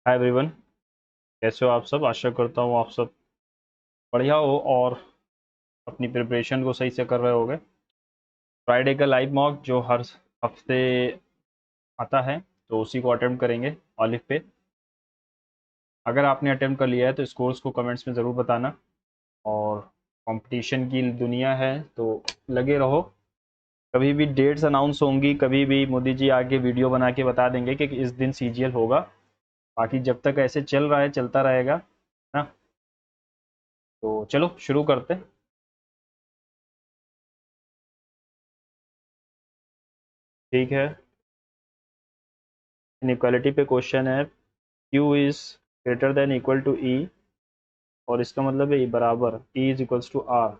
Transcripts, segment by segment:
Hi everyone. कैसे हो आप सब? आशा करता हूँ आप सब बढ़िया हो और अपनी प्रिपरेशन को सही से कर रहे होगे। फ्राइडे का लाइव मॉक जो हर हफ्ते आता है तो उसी को अटेम्प्ट करेंगे ऑलिव पे। अगर आपने अटेम्प्ट कर लिया है तो स्कोर्स को कमेंट्स में ज़रूर बताना। और कंपटीशन की दुनिया है तो लगे रहो। कभी भी डेट्स अनाउंस होंगी, कभी भी मोदी जी आके वीडियो बना के बता देंगे कि इस दिन सीजीएल होगा। बाकी जब तक ऐसे चल रहा है चलता रहेगा ना। तो चलो शुरू करते हैं। ठीक है। इनइक्वालिटी पे क्वेश्चन है। Q is greater than equal to E और इसका मतलब है E बराबर E is equals to R।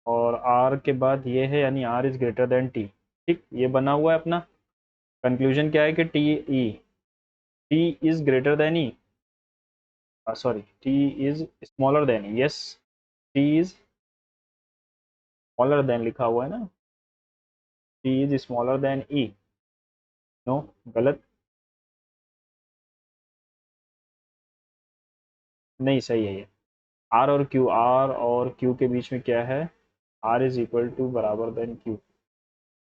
और R के बाद ये है यानी R is greater than T। ठीक, ये बना हुआ है अपना। कंक्लूजन क्या है कि T is greater than E, sorry T is smaller than E। Yes, T is smaller than लिखा हुआ है ना। T is smaller than E। No, गलत। नहीं, सही है ये। R और Q के बीच में क्या है? R इज इक्वल टू बराबर देन Q।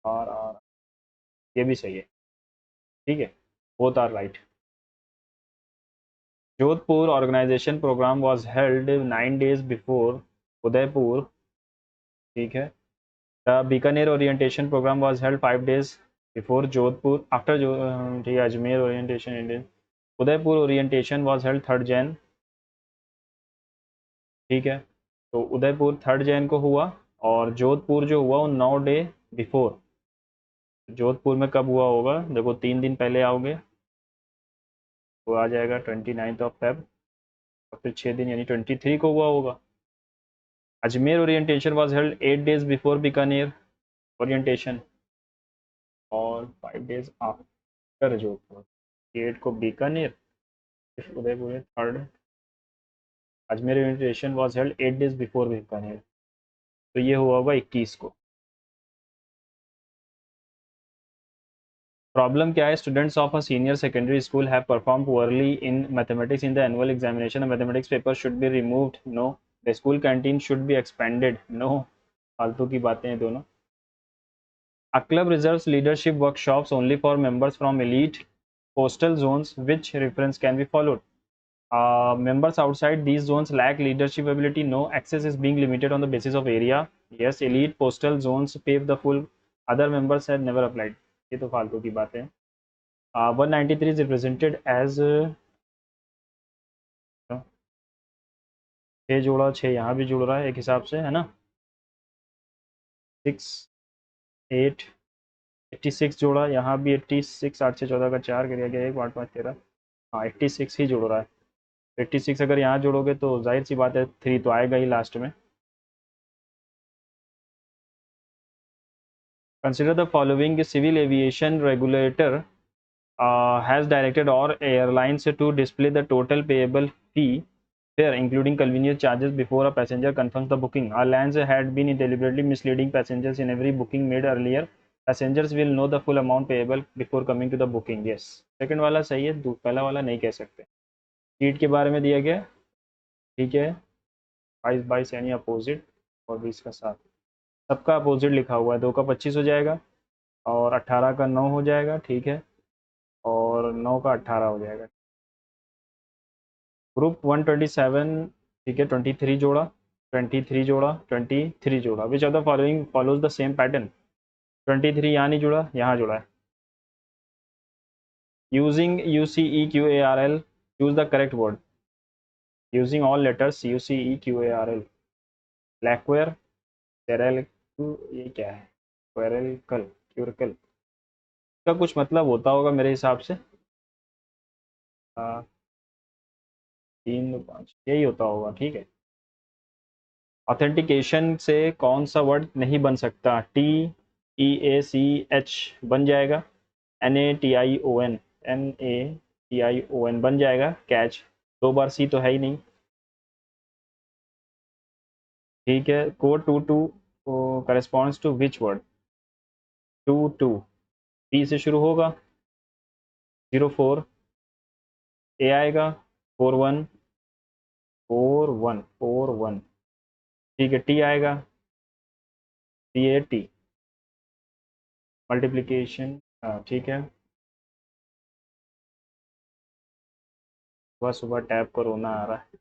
R, ये भी सही है। ठीक है, both are right. Jodhpur organisation programme was held 9 days before Udaipur. ठीक है। The Bikaner orientation programme was held 5 days before Jodhpur after जो ठीक है। Ajmer orientation Indian. Udaipur orientation was held 3rd Jan। ठीक है। तो उदयपुर 3rd Jan को हुआ और जोधपुर जो हुआ वो 9 डे बिफोर। जोधपुर में कब हुआ होगा? देखो 3 दिन पहले आओगे तो आ जाएगा 29 Feb। और फिर 6 दिन यानी 23 को हुआ होगा। Ajmer orientation was held 8 days before Bikaner orientation और 5 days आफ्टर जोधपुर। 8 को बीकानेर, फिर Udaipur 3rd। Ajmer orientation was held 8 days before Bikaner, तो ये हुआ होगा 21 को। प्रॉब्लम क्या है? Students of a senior secondary school have perform poorly in mathematics in the annual examination. Mathematics paper should be removed. No. The school canteen should be expanded. No. फालतू की बातें हैं दोनों। A club reserves leadership workshops only for members from elite coastal zones. Which reference can be followed? Members outside these zones lack leadership ability. No. Access is being limited on the basis of area. Yes. Elite coastal zones pave the full. Other members had never applied. ये तो फालतू की बातें हैं। 193 is represented as 6 जोड़ा, 6 यहाँ भी जुड़ रहा है एक हिसाब से, है ना। 6 8 86 जोड़ा, यहाँ भी 86। 8 से 14 का 4 गिर गया, 1 8 5 13। हाँ, 86 ही जुड़ रहा है। 86 अगर यहाँ जोड़ोगे तो जाहिर सी बात है 3 तो आएगा ही लास्ट में। Consider the following. Civil aviation regulator has directed all airlines to display the total payable fee fare including convenience charges before a passenger confirms the booking. Airlines had been deliberately misleading passengers in every booking made earlier. Passengers will know the full amount payable before coming to the booking. Yes, second वाला सही है, पहला वाला नहीं कह सकते। Seat के बारे में दिया गया। ठीक है। 22 22 यानी अपोजिट और 20 का 7। सबका अपोजिट लिखा हुआ है। 2 का 25 हो जाएगा और 18 का 9 हो जाएगा। ठीक है। और 9 का 18 हो जाएगा। ग्रुप 127। ठीक है। 23 जोड़ा, 23 जोड़ा, 23 जोड़ा। Which of the following follows the same pattern? 23 यहाँ नहीं जुड़ा, यहाँ जुड़ा है। Using UCEQARL, choose the correct word. Using all letters UCEQARL। Lacquer, टेरल, ये क्या है? क्वेरल क्यूरकल का कुछ मतलब होता होगा मेरे हिसाब से। 3 5 यही होता होगा। ठीक है। ऑथेंटिकेशन से कौन सा वर्ड नहीं बन सकता? TEACH बन जाएगा। NATION बन जाएगा। कैच 2 बार C तो है ही नहीं। ठीक है। Code 22 corresponds to which word? 22 P से शुरू होगा। 04 ए आएगा 4 1 4 1 ठीक है। टी आएगा टी मल्टीप्लीकेशन। ठीक है। सुबह सुबह टैब को रोना आ रहा है।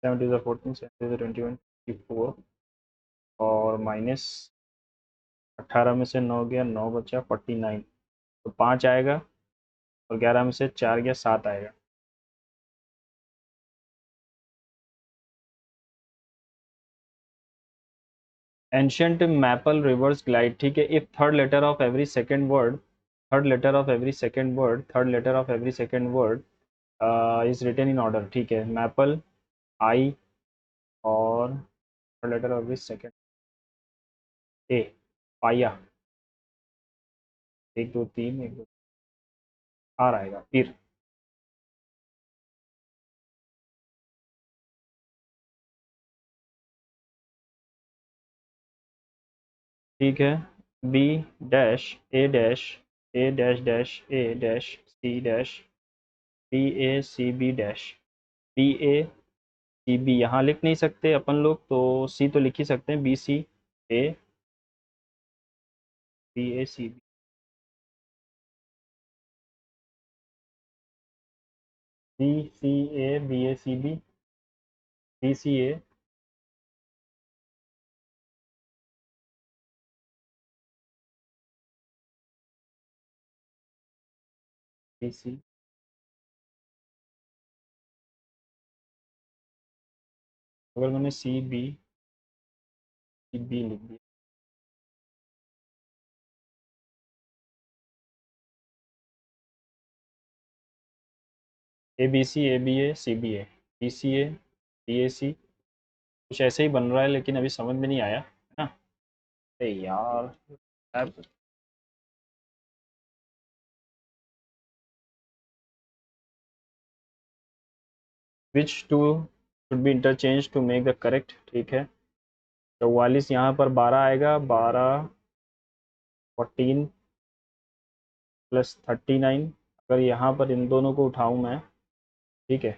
7 × 14 7 × 21 और माइनस 18 में से 9 गया, 9 बचा 49, तो 5 आएगा और 11 में से 4 गया 7 आएगा। Ancient maple rivers glide. ठीक है। If third letter of every second word third letter of every second word third letter of every second word is written in order. ठीक है। मैपल आई और third letter of every second a पाया 1 2 3 1 2 are आएगा फिर। ठीक है। B dash A dash A dash dash A dash C dash B A C B dash B A C B यहाँ लिख नहीं सकते अपन लोग, तो सी तो लिख ही सकते हैं। B C A B A C B B C A B A C B B C A B C. अगर मैंने सी बी लिख दिया A B A C B A B C A B A C कुछ ऐसे ही बन रहा है, लेकिन अभी समझ में नहीं आया है ना। अरे यार अब which two should be interchanged to make the correct. ठीक है। 44 यहाँ पर 12 आएगा, 12 14 प्लस 39। अगर यहाँ पर इन दोनों को उठाऊँ मैं, ठीक है,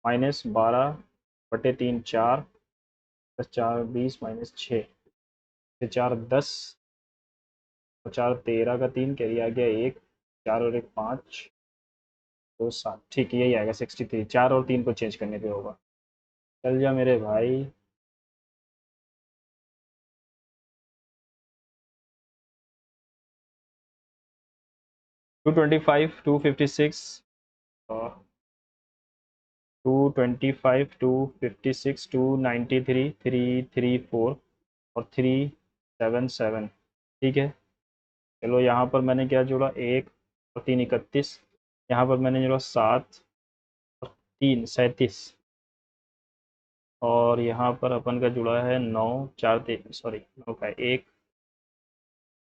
माइनस 12/3 4 प्लस 4 20 माइनस 6 4 10 और 4 13 का 3 कैरी आ गया 1 4 और 1 5 2 7। ठीक है, यही आएगा 63। 4 और 3 को चेंज करने पे होगा। चल जा मेरे भाई। 225 256 225 256 293 334 और 377। ठीक है। चलो यहाँ पर मैंने क्या जोड़ा, 1 और 3 31। यहाँ पर मैंने जोड़ा 7 और 3 37 और यहाँ पर अपन का जुड़ा है 9 4 सॉरी 9 का 1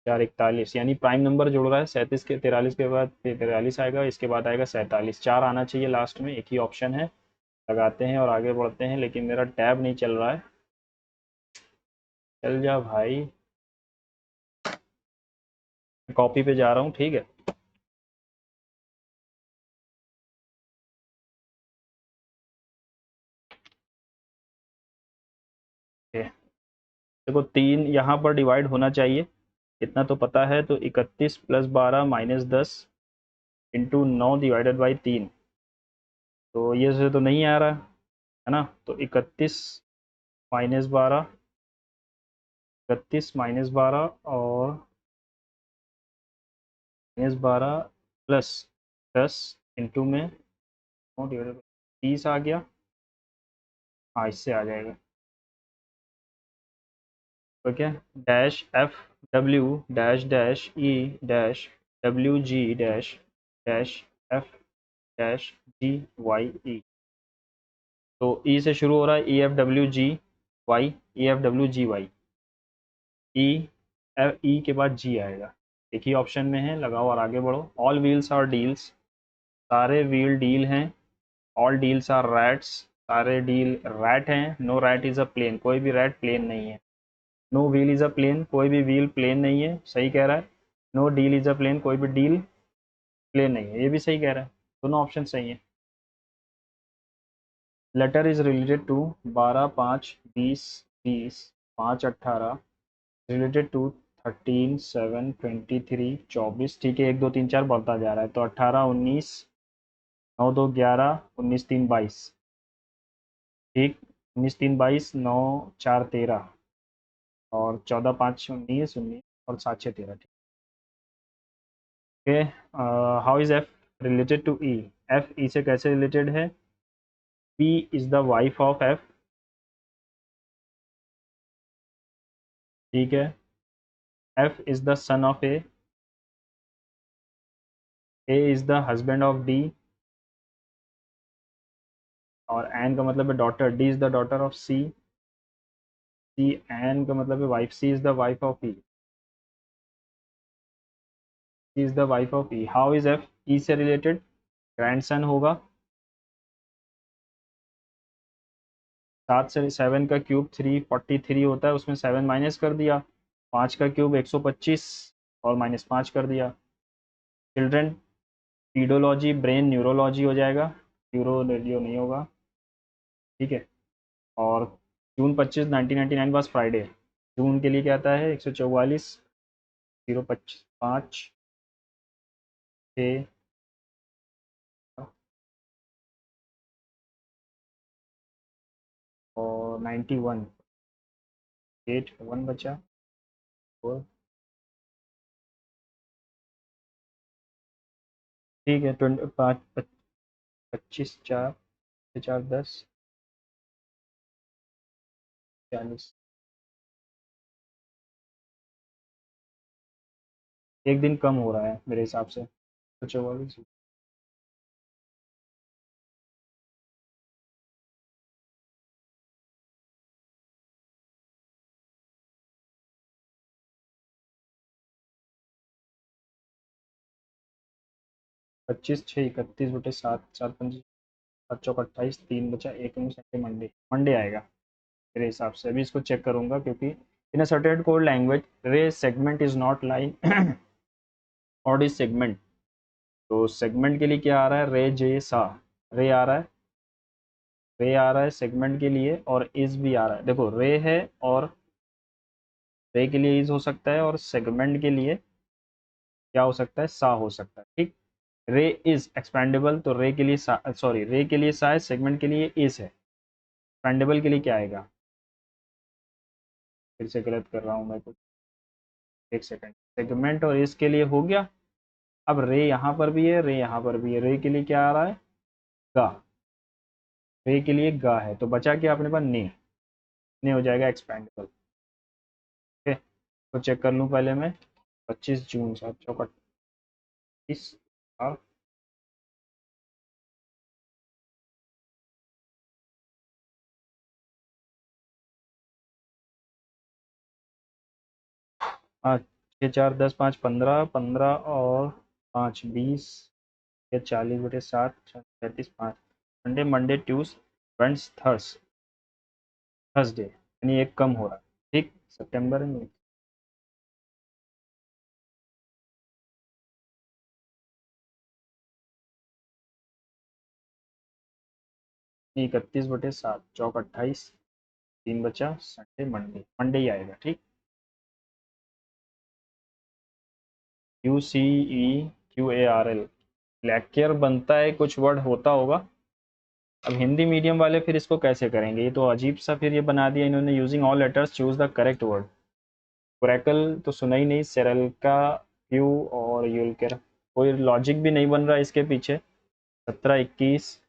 4 41, यानी प्राइम नंबर जुड़ रहा है। 37 के 43 के बाद 43 आएगा, इसके बाद आएगा 47। 4 आना चाहिए लास्ट में, एक ही ऑप्शन है। लगाते हैं और आगे बढ़ते हैं, लेकिन मेरा टैब नहीं चल रहा है। चल जा भाई, कॉपी पे जा रहा हूँ। ठीक है। देखो 3 यहाँ पर डिवाइड होना चाहिए, इतना तो पता है। तो 31 plus 12 minus 10 into 9 divided by 3, तो ये से तो नहीं आ रहा है ना। तो 31 माइनस 12 और -12 प्लस 10 इंटू में 9 डिवाइडेड बाई 30 आ गया। हाँ, इससे आ जाएगा। तो क्या, dash F W dash dash E dash W G dash dash F dash G Y E. तो ई से शुरू हो रहा है, E F W G Y, E F W G Y, E E के बाद जी आएगा। एक ही ऑप्शन में है, लगाओ और आगे बढ़ो। ऑल व्हील्स आर डील्स, सारे व्हील डील हैं। ऑल डील्स आर रैट्स, सारे डील रैट हैं, no rat is a plane, कोई भी रैट प्लेन नहीं है। No wheel is a plane, कोई भी व्हील प्लेन नहीं है, सही कह रहा है। No deal is a plane, कोई भी डील प्लेन नहीं है, ये भी सही कह रहा है। दोनों ऑप्शन सही है। Letter is related to 12, 5, 20, 20, 5, 18, related to 13, 7, 23, 24, ठीक है, 1, 2, 3, 4 बढ़ता जा रहा है, तो 18, 19, 9, 2, 11, 19, 3, 22, ठीक, 19, 3, 22, 9, 4, 13, और 14, 5, 19, 19, और 7, 6, 13, ठीक है। How is F related to E? F E से कैसे रिलेटेड है? P is the wife of F, ठीक है। F is the son of A is the husband of D, और एन का मतलब है daughter, D is the daughter of C, C N का मतलब है wife, C is the wife of E, C is the wife of E. How is F E से related? Grandson होगा। 7 से 7 का क्यूब 343 होता है, उसमें 7 माइनस कर दिया, 5 का क्यूब 125, और -5 कर दिया। चिल्ड्रन पीडोलॉजी ब्रेन न्यूरोलॉजी हो जाएगा, न्यूरो रेडियो नहीं होगा, ठीक है। और जून 25 1999 बस फ्राइडे, जून के लिए क्या आता है? 144, 0, 5, 6, और 91, 8, 1 बचा, और ठीक है, 25, 5, 25, 4, 4, 10, 40, एक दिन कम हो रहा है मेरे हिसाब से, तो 44, 25, 6, 31/7, 7, 5, 7, 28, 3 बचा, एक में संडे, मंडे मंडे आएगा मेरे हिसाब से। अभी इसको चेक करूंगा, क्योंकि इन अ सर्टेन कोड लैंग्वेज रे सेगमेंट इज नॉट लाइन और इज सेगमेंट, तो सेगमेंट के लिए क्या आ रहा है? रे जे सा, रे आ रहा है, रे आ रहा है सेगमेंट के लिए, और इज भी आ रहा है। देखो रे है, और रे के लिए इज हो सकता है, और सेगमेंट के लिए क्या हो सकता है? सा हो सकता है, ठीक। रे इज एक्सपेंडेबल, तो रे के लिए सा, सॉरी, रे के लिए सा है, सेगमेंट के लिए इज है, एक्सपेंडेबल के लिए क्या आएगा? फिर से गलत कर रहा हूँ मैं कुछ, एक सेकंड। सेगमेंट और इज के लिए हो गया। अब रे यहाँ पर भी है, रे यहाँ पर भी है, रे के लिए क्या आ रहा है? गा, रे के लिए गा है, तो बचा क्या अपने पास? ने, ने हो जाएगा एक्सपेंडेबल, ठीक है। तो चेक कर लूँ पहले मैं, 25 जून, 7, 4, 28, 6, 4, 10, 5, 15, 15 और 5, 20, या 40/7, 37, 5, मंडे मंडे ट्यूस वेंस थर्सडे, यानी एक कम हो रहा है, ठीक। सितंबर में नहीं, 31/7, चौक 28, 3 बचा, संडे मंडे, मंडे ही आएगा, ठीक। QCEQARL, क्लैक्यर बनता है, कुछ वर्ड होता होगा। अब हिंदी मीडियम वाले फिर इसको कैसे करेंगे? ये तो अजीब सा फिर ये बना दिया इन्होंने। Using all letters choose the correct word, Oracle तो सुना ही नहीं, सेरल का, क्यू, और यूलकर, कोई लॉजिक भी नहीं बन रहा इसके पीछे। 17, 21,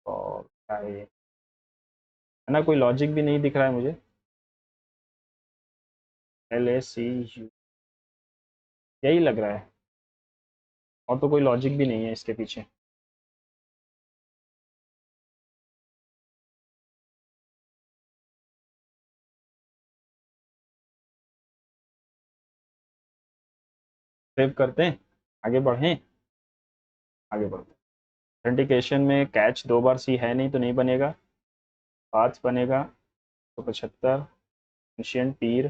और क्या है ना, कोई लॉजिक भी नहीं दिख रहा है मुझे। LACU, यही लग रहा है, और तो कोई लॉजिक भी नहीं है इसके पीछे। सेव करते हैं, आगे बढ़ें, आगे बढ़ते हैं। ऑथेंटिकेशन में कैच 2 बार सी है नहीं, तो नहीं बनेगा। पाँच बनेगा 175, एंशियंट पीर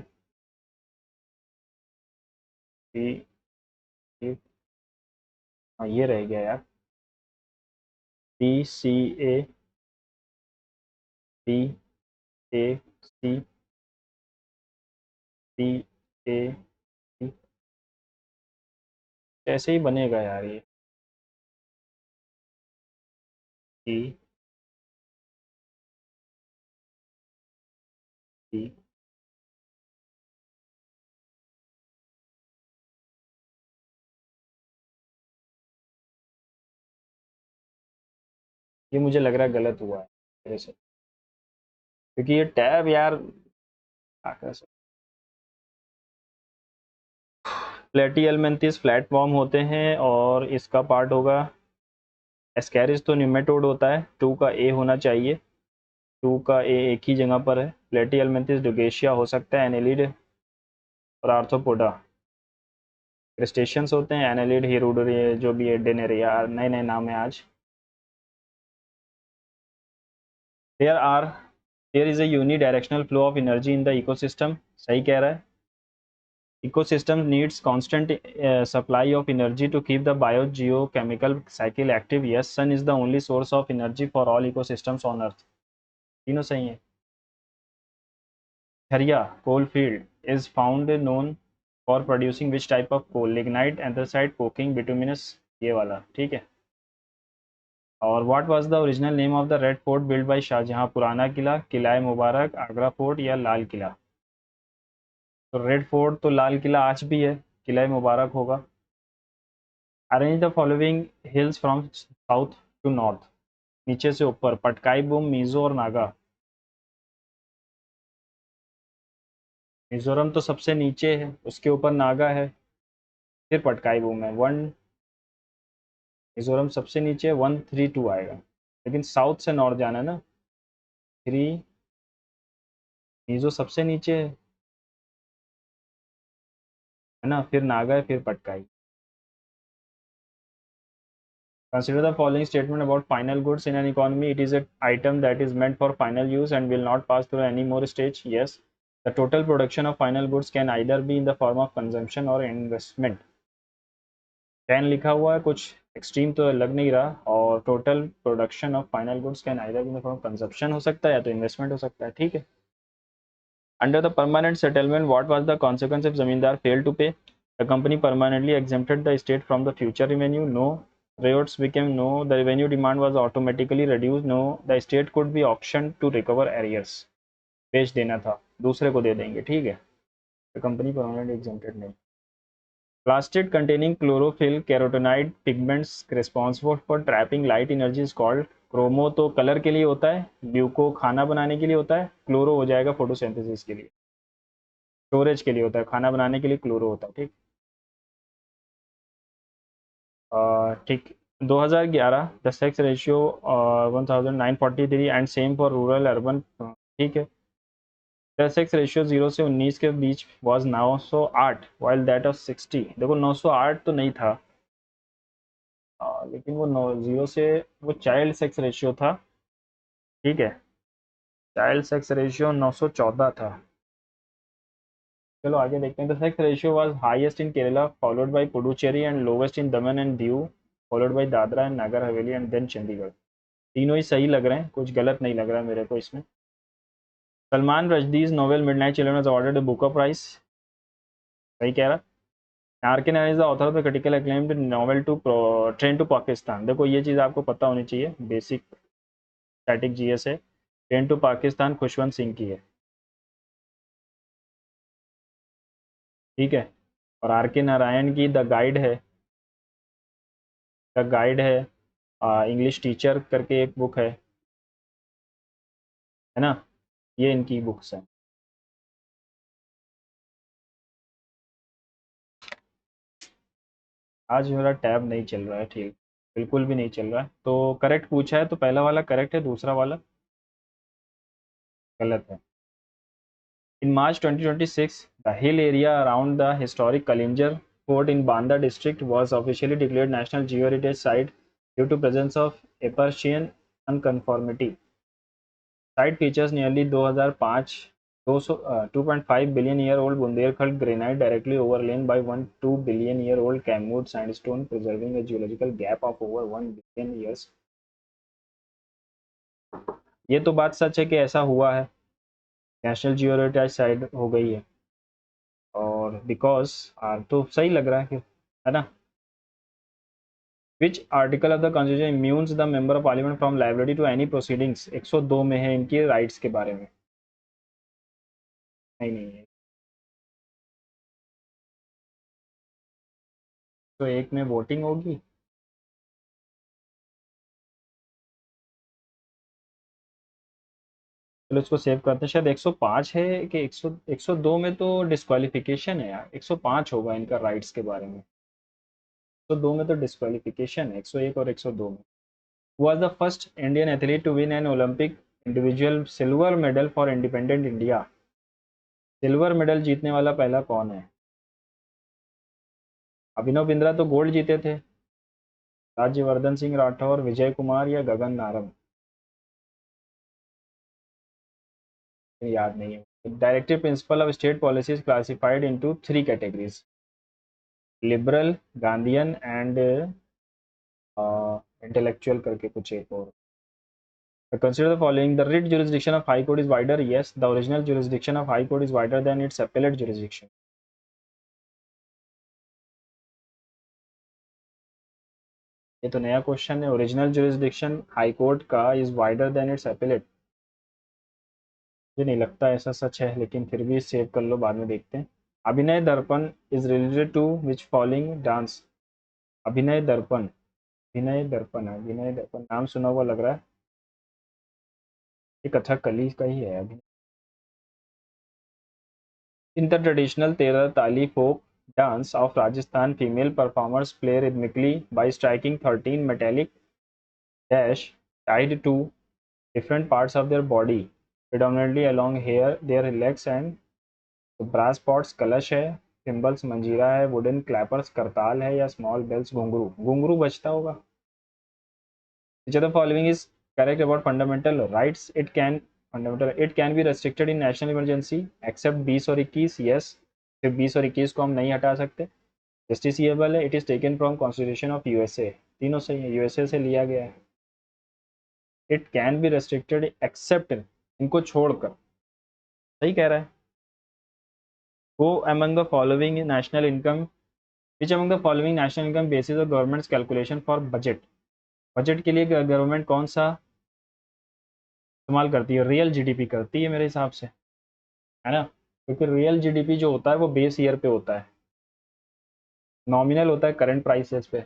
पी, पी, हाँ ये रह गया यार, P C A, P A C, P A C, ऐसे ही बनेगा यार ये, पी पी। ये मुझे लग रहा है गलत हुआ है मेरे से, क्योंकि ये टैब यार प्लेटियलमेंथिस फ्लैटफॉर्म होते हैं और इसका पार्ट होगा एस्कैरिस, तो न्यूमेटोड होता है, टू का ए होना चाहिए, टू का ए एक ही जगह पर है। प्लेटियलमेंथिस डुगेशिया हो सकता है, एनेलिड और आर्थ्रोपोडा क्रस्टेशियंस होते हैं, एनेलिड हिरुडोरी जो भी है, डेनेरिया, नए नए नाम है आज। There are there is a unidirectional flow of energy in the ecosystem, सही कह रहा है। ecosystem needs constant supply of energy to keep the biogeochemical cycle active, yes sun is the only source of energy for all ecosystems on earth, तीनों सही है। Haria coal field is found known for producing which type of coal, lignite, anthracite, coking, bituminous, ये वाला ठीक है। और what was the original name of the red fort build by Shahjahan, Purana Qila, Qila Mubarak, Agra fort या लाल किला। तो रेड फोर्ट तो लाल किला आज भी है, किला मुबारक होगा। Arrange the following hills from south to north, नीचे से ऊपर, पटकाई बुम, मिजो और नागा। मिजोरम तो सबसे नीचे है, उसके ऊपर नागा है, फिर पटकाई बुम है। वन, मिजोरम सबसे नीचे, 1 3 2 आएगा, लेकिन साउथ से नॉर्थ जाना है ना। थ्री, मिजो सबसे नीचे है ना, फिर नागा है, फिर Patkai. Consider the following statement about final goods in an economy. It is an item that is meant for final use and will not pass through any more stage. Yes. The total production of final goods can either be in the form of consumption or investment. Can लिखा हुआ है, कुछ extreme तो लग नहीं रहा, और total production of final goods can either be in the form consumption हो सकता है या तो इन्वेस्टमेंट हो सकता है, ठीक है। Under the permanent settlement what was the consequence if जमींदार फेल टू पे, the company permanently exempted the state from the future revenue, no. Riots became, no. The revenue demand was automatically reduced, no. The state could be auctioned to recover arrears, बेच देना था, दूसरे को दे देंगे, ठीक है। The company permanently exempted नहीं। Plastic containing chlorophyll carotenoid pigments responsible for trapping light energy is called, chromo तो कलर के लिए होता है, ब्यूको खाना बनाने के लिए होता है, क्लोरो हो जाएगा फोटोसिंथेसिस के लिए, स्टोरेज के लिए होता है, खाना बनाने के लिए क्लोरो होता है, ठीक। ठीक। 2011 the sex ratio 1943 and same for rural urban, ठीक है। द सेक्स रेशियो 0 से 19 के बीच वाज 908 वाइल दैट ऑफ 60, देखो 908 तो नहीं था, लेकिन वो 0 से, वो चाइल्ड सेक्स रेशियो था, ठीक है। चाइल्ड सेक्स रेशियो 914 था। चलो आगे देखते हैं। The sex ratio was highest in Kerala, followed by Puducherry and lowest in Daman and Diu, followed by Dadra and Nagar Haveli and then Chandigarh. तीनों ही सही लग रहे हैं, कुछ गलत नहीं लग रहा है मेरे को इसमें। Salman Rushdie's novel midnight children was awarded Booker prize, सही कह रहा। R K Narayan is the author of the critical acclaimed novel to train to Pakistan, देखो ये चीज़ आपको पता होनी चाहिए, बेसिक स्टैटिक जीएस है। ट्रेन टू पाकिस्तान खुशवंत सिंह की है, ठीक है। और आर के नारायण की द गाइड है, द गाइड है, इंग्लिश टीचर करके एक बुक है ना, ये इनकी बुक्स हैं। आज मेरा टैब नहीं चल रहा है, ठीक, बिल्कुल भी नहीं चल रहा है। तो करेक्ट पूछा है, तो पहला वाला करेक्ट है, दूसरा वाला गलत है। इन मार्च 2026 the hill area around the historic Kalinjar fort in Banda district was officially declared national geoheritage site due to presence of Epersian unconformity. Site features nearly 2005 2.5 billion year old Bundelkhand granite directly overlain by 1.2 billion year old Kamut sandstone, preserving a geological gap of over 1 billion years. ये तो बात सच है कि ऐसा हुआ है, national geological site हो गई है, और बिकॉज तो सही लग रहा है ना. Which article of the constitution immunes the member of parliament from liability to any proceedings. 102 में है इनके राइट्स के बारे में. नहीं है. तो एक में वोटिंग होगी. चलो इसको सेव करते हैं. शायद 105 है कि 102 में तो डिस्क्वालिफिकेशन है यार. 105 होगा इनका राइट्स के बारे में. 102 में तो डिस्क्वालिफिकेशन है. 101 और 102 में. was the first Indian athlete to win an Olympic individual silver medal for independent India. Silver medal जीतने वाला पहला कौन है? अभिनव बिंद्रा तो गोल्ड जीते थे. राज्यवर्धन सिंह राठौर, विजय कुमार या गगन नारंग. याद नहीं है. Directive principle of state policies classified into 3 categories: liberal, Gandhian and intellectual करके कुछ एक और. Consider the following: the writ jurisdiction of High Court is wider. Yes, the original jurisdiction of High Court is wider than its appellate jurisdiction. ये तो नया question है. Original jurisdiction high court का is wider than it's appellate. मुझे नहीं लगता ऐसा सच है, लेकिन फिर भी सेव कर लो, बाद में देखते हैं. Abhinaya Darpana is related to which following dance. Abhinaya Darpana. अभिनय दर्पण है. अभिनय दर्पण नाम सुना हुआ लग रहा है. ये कथकली का ही है अभी. इन द ट्रेडिशनल तेरह ताली फोक dance of Rajasthan, female performers play rhythmically by striking 13 metallic dash tied to different parts of their body, predominantly along here their legs and brass pots. कलश है, सिम्बल्स मंजीरा है, वुडन क्लैपर्स करताल है, या small bells घुंघरू. घुंघरू बजता होगा. Which of the following is correct about fundamental rights? It can be restricted in national emergency except 20 और 21. yes, सिर्फ 20 और 21 को हम नहीं हटा सकते. जस्टिसिएबल है. It is taken from constitution of USA. तीनों सही है, यूएसए से लिया गया है. It can be restricted except, इनको छोड़कर. सही कह रहा है. वो among the following national income, which among the following national income basis of government calculation for budget. Budget के लिए गवर्नमेंट कौन सा इस्तेमाल करती है? रियल जीडीपी करती है मेरे हिसाब से, है ना. क्योंकि रियल जीडीपी जो होता है वो बेस ईयर पे होता है, नॉमिनल होता है करंट प्राइसेस पे.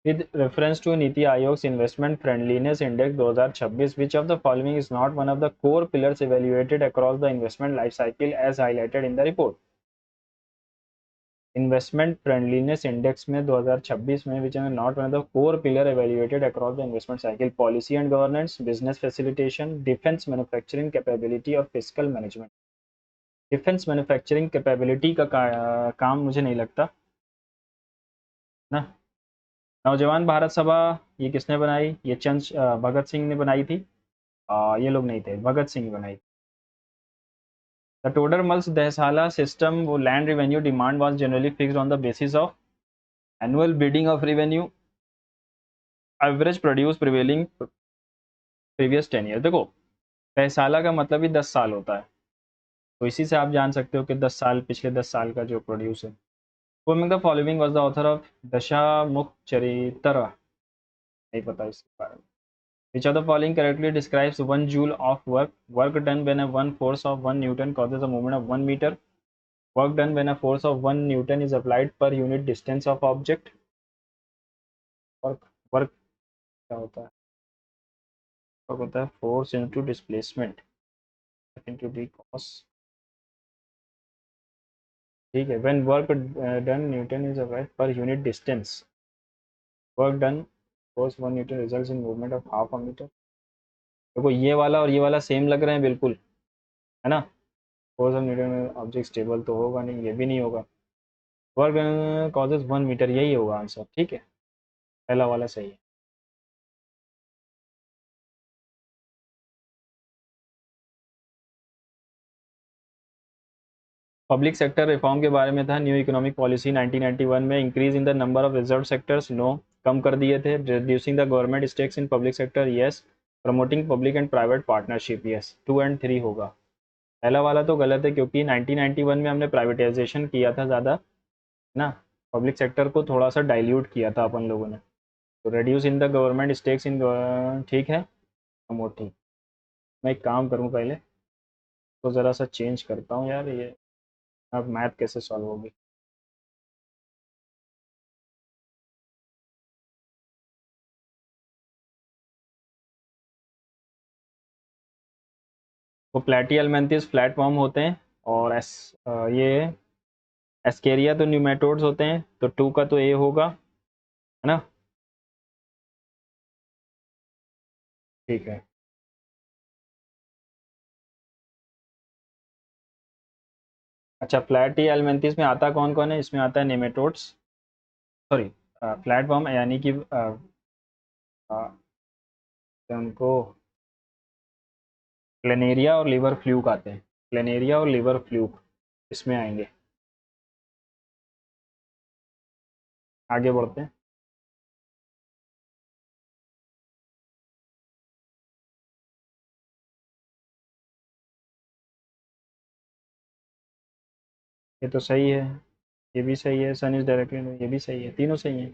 With reference to नीति आयोग's investment friendliness index 2026, which of the following is not one of the core pillars evaluated across the investment life cycle as highlighted in the report? Investment friendliness index में 2026 में which are not one of the core pillar evaluated across the investment cycle: policy and governance, business facilitation, defence manufacturing capability और fiscal management. Defence manufacturing capability का काम मुझे नहीं लगता ना. नौजवान भारत सभा ये किसने बनाई? ये चंद भगत सिंह ने बनाई थी. ये लोग नहीं थे, भगत सिंह बनाई. द टोडरमल्स दहसाला सिस्टम, वो land revenue demand was generally fixed on the basis of annual bidding of revenue, average produce prevailing previous 10 year. देखो, दहसाला का मतलब ही 10 साल होता है, तो इसी से आप जान सकते हो कि 10 साल, पिछले 10 साल का जो प्रोड्यूस है. वो the following was the author of Dashamukha Charitra. नहीं पता इसके बारे में. Which of the following correctly describes 1 joule of work? Work done when a 1 force of 1 Newton causes a movement of 1 meter. Work done when a force of 1 Newton is applied per unit distance of object. Work क्या होता है? Work होता है force into displacement into d cos. ठीक है. When work done Newton is applied per unit distance. Work done force 1 Newton results in movement of half a meter. देखो, ये वाला और ये वाला सेम लग रहे हैं बिल्कुल, है ना. फोर्स ऑफ न्यूटन में ऑब्जेक्ट स्टेबल तो होगा नहीं, ये भी नहीं होगा. वर्क कॉजेज 1 मीटर, यही होगा आंसर. ठीक है. पहला वाला सही है। पब्लिक सेक्टर रिफॉर्म के बारे में था, न्यू इकोनॉमिक पॉलिसी 1991 में, increase in the number of reserve sectors, no, कम कर दिए थे, reducing the government stakes in public sector, yes, promoting public and private partnership, yes, 2 और 3 होगा। पहला वाला तो गलत है क्योंकि 1991 में हमने प्राइवेटाइजेशन किया था ज़्यादा ना, पब्लिक सेक्टर को थोड़ा सा डाइल्यूट किया था अपन लोगों ने। तो reduce in the government stakes इन, ठीक है, प्रमोट, ठीक। मैं एक काम करूँ पहले, तो ज़रा सा चेंज करता हूँ यार ये, अब मैथ कैसे सॉल्व होगी। वो प्लेटी एलमेंथिस फ्लैट फॉर्म होते हैं, और ये एस्केरिया तो न्यूमेटोड्स होते हैं, तो 2 का तो ए होगा, है ना। ठीक है। अच्छा, प्लेटी एलमेंथिस में आता कौन कौन है, इसमें आता है नेमेटोड्स, सॉरी, फ्लैट फॉर्म यानी कि उनको प्लेनेरिया और लिवर फ्लूक आते हैं, प्लेनेरिया और लिवर फ्लूक इसमें आएंगे। आगे बढ़ते हैं। ये तो सही है, ये भी सही है, सन इज डायरेक्टली, ये भी सही है, तीनों सही है।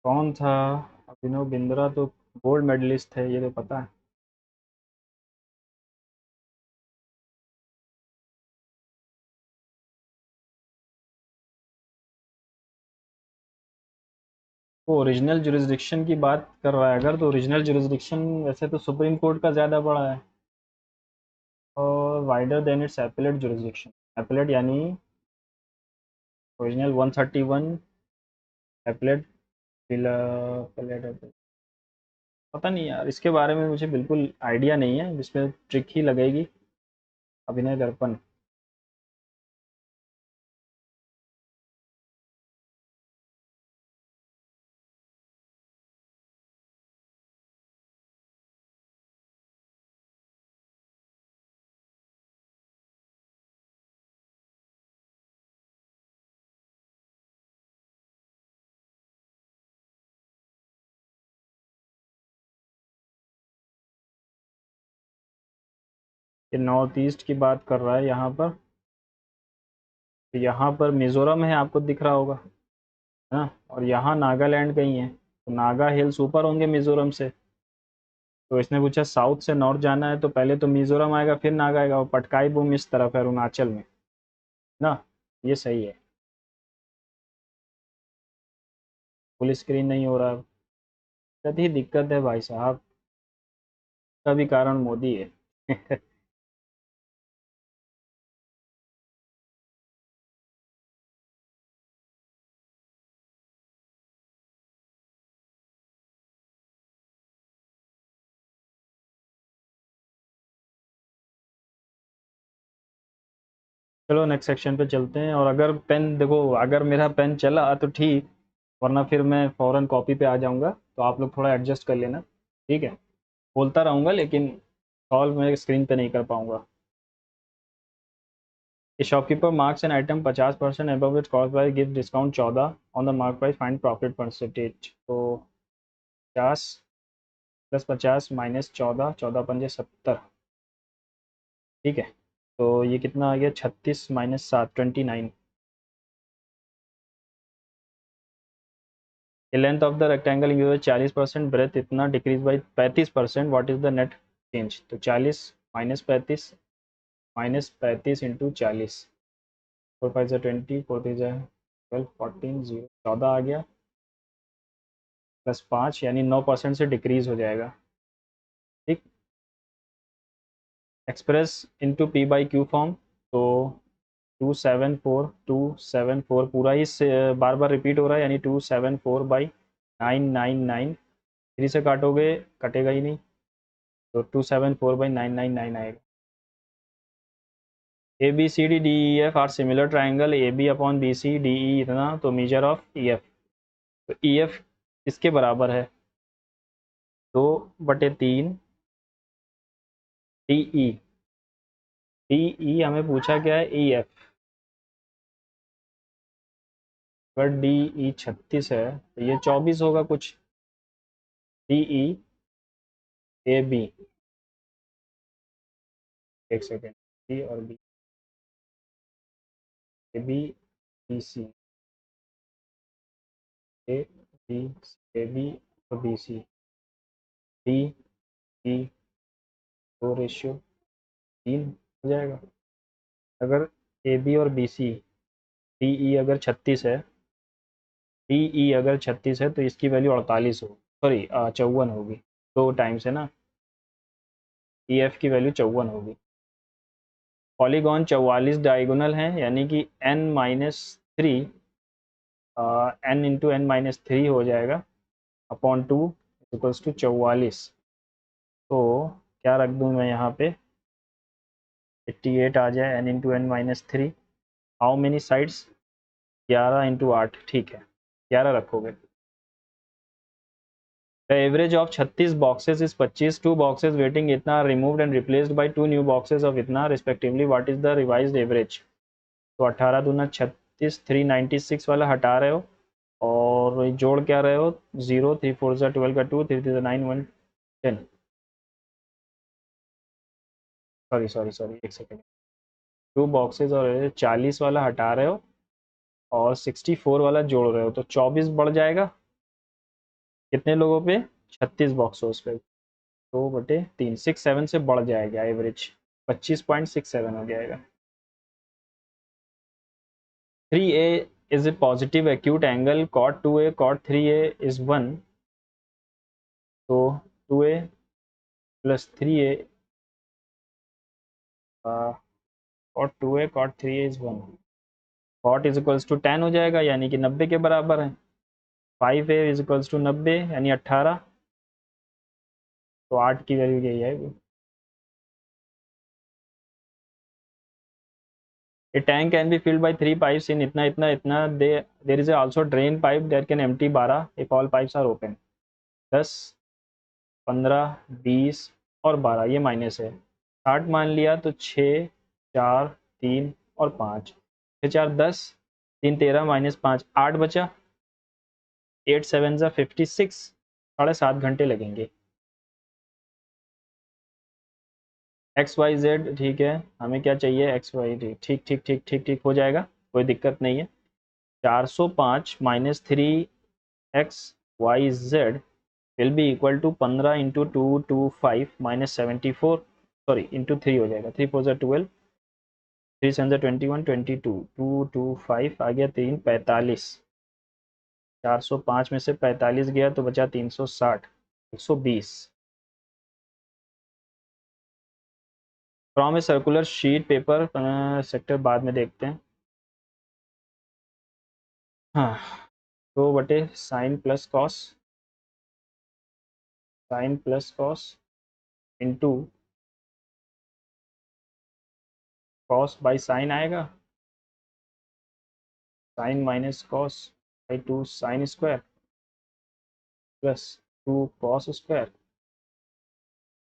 कौन था, अभिनव बिंद्रा तो गोल्ड मेडलिस्ट है, ये तो पता है। वो ओरिजिनल जुरिस्डिक्शन की बात कर रहा है अगर, तो ओरिजिनल जुरिस्डिक्शन वैसे तो सुप्रीम कोर्ट का ज़्यादा बड़ा है, और wider than it's appellate jurisdiction, appellate यानी ओरिजिनल 131, एपेलेट, एपेलेट, पता नहीं यार, इसके बारे में मुझे बिल्कुल आइडिया नहीं है, इसमें ट्रिक ही लगेगी। अभिनय दर्पण। ये नॉर्थ ईस्ट की बात कर रहा है यहाँ पर, तो यहाँ पर मिजोरम है, आपको दिख रहा होगा, है ना, और यहाँ नागालैंड कहीं है, तो नागा हिल्स ऊपर होंगे मिजोरम से। तो इसने पूछा साउथ से नॉर्थ जाना है, तो पहले तो मिजोरम आएगा फिर नागा आएगा, और पटकाई बूम इस तरफ है अरुणाचल में ना, ये सही है। फुल स्क्रीन नहीं हो रहा, कत ही दिक्कत है भाई साहब, का भी कारण मोदी है। चलो नेक्स्ट सेक्शन पे चलते हैं, और अगर पेन देखो, अगर मेरा पेन चला तो ठीक, वरना फिर मैं फ़ौरन कॉपी पे आ जाऊंगा, तो आप लोग थोड़ा एडजस्ट कर लेना, ठीक है। बोलता रहूँगा लेकिन सॉल्व मैं स्क्रीन पे नहीं कर पाऊंगा। A shopkeeper marks an item 50% above its cost price, gives discount 14 on the mark price, find profit percentage। तो 50 प्लस 50 माइनस 14, 14 पंजे 70, ठीक है। तो ये कितना आ गया, 36 minus 7, 29। Length of the rectangle increase 40%, breadth इतना decrease by 35%, what is the net change. तो 40 माइनस 35 इंटू 40, 4 5 20, 4 3 12, 14, 0, 14 आ गया। प्लस 5 यानी 9% से डिक्रीज हो जाएगा। ठीक, express into P by Q form, तो 274 पूरा ही बार बार रिपीट हो रहा है, यानी 274 बाई 999, 3 से काटोगे कटेगा ही नहीं, तो 274 बाई 999 आएगा। A B C D D E F are similar triangle, A B upon B C D E इतना, तो मेजर ऑफ ई एफ, तो ई एफ इसके बराबर है 2/3 डी ई। डी ई हमें पूछा क्या है, ई एफ, अगर डी ई 36 है तो ये 24 होगा कुछ, डी ई ए बी, एक सेकेंड, डी और B, A B B C, A B, A B और बी सी, डी ई 2:3 हो जाएगा। अगर ए बी और बी सी, डी ई अगर 36 है, डी ई अगर 36 है तो इसकी वैल्यू 48 हो, सॉरी 54 होगी, 2 टाइम्स है ना, ई एफ की वैल्यू 54 होगी। पॉलीगॉन 44 डायगोनल है, यानी कि n-3 n इंटू n-3 हो जाएगा अपॉन 2 इक्वल्स टू 44। तो क्या रख दूँ मैं यहाँ पे, 88 आ जाए, n into n-3, how many sides, 11 into 8, ठीक है 11 रखोगे। The average of 36 boxes is 25, 2 boxes weighing इतना removed and replaced by 2 new boxes of इतना respectively, what is the revised average. तो 18 दूना 36, 396 वाला हटा रहे हो और जोड़ क्या रहे हो, 0, 3 4 12 का 2, 3 3 9 1 10, सॉरी एक सेकेंड, 2 बॉक्सेस और 40 वाला हटा रहे हो और 64 वाला जोड़ रहे हो, तो 24 बढ़ जाएगा कितने लोगों पे, 36 बॉक्सों पे, 2/3, 67 से बढ़ जाएगा एवरेज, 25.67 हो जाएगा। 3a is a positive acute angle, cot 2a cot 3a is 1, तो 2a plus 3a cot 2a cot 3a is 1, cot is equals to 10 हो जाएगा, यानी कि 90 के बराबर है, 5a इज इक्वल्स टू 90 यानी 18, तो 8 की वैल्यू यही है। A tank can be filled by 3 pipes in इतना इतना इतना, there is also drain pipe that can empty 12 if all pipes are open, 10 15 20 और 12, ये माइनस है, 60 मान लिया तो 6 4 3 और 5, 6 4 10, 3 13 -5 8 बचा, 8 7 जा 56, 7.5 घंटे लगेंगे। एक्स वाई जेड, ठीक है, हमें क्या चाहिए, एक्स वाई, ठीक ठीक ठीक ठीक ठीक हो जाएगा, कोई दिक्कत नहीं है। 405 - 3x y z will be equal to 15 into 225 -74, sorry into 3 हो जाएगा, 3 4 12, 3 7 21 22, 225 आ गया, 3 45, 405 में से 45 गया तो बचा 360, 120। From a circular sheet paper sector बाद में देखते हैं। हाँ, 2 sine plus cos into cos by sine आएगा, sine minus cos by 2 sine square plus 2 cos square,